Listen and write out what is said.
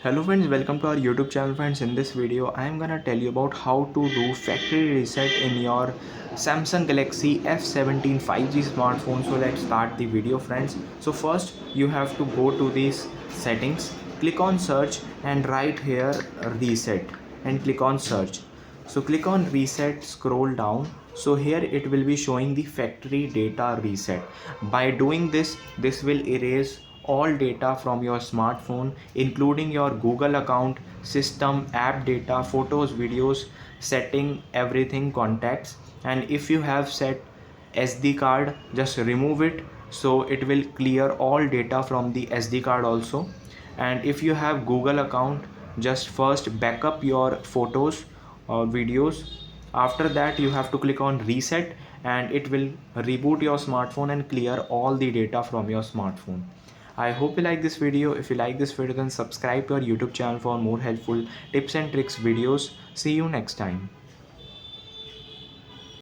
Hello friends, welcome to our YouTube channel friends. In this video I am gonna tell you about how to do factory reset in your Samsung Galaxy F17 5G smartphone. So let's start the video friends. So first you have to go to these settings, click on search and right here reset and click on search. So click on reset, scroll down. So here it will be showing the factory data reset. By doing this will erase all data from your smartphone including your Google account, system, app data, photos, videos, setting, everything, contacts. And if you have set SD card, just remove it, so it will clear all data from the SD card also. And if you have Google account, just first backup your photos or videos. After that you have to click on reset and it will reboot your smartphone and clear all the data from your smartphone. I hope you like this video. If you like this video, then subscribe to our YouTube channel for more helpful tips and tricks videos. See you next time.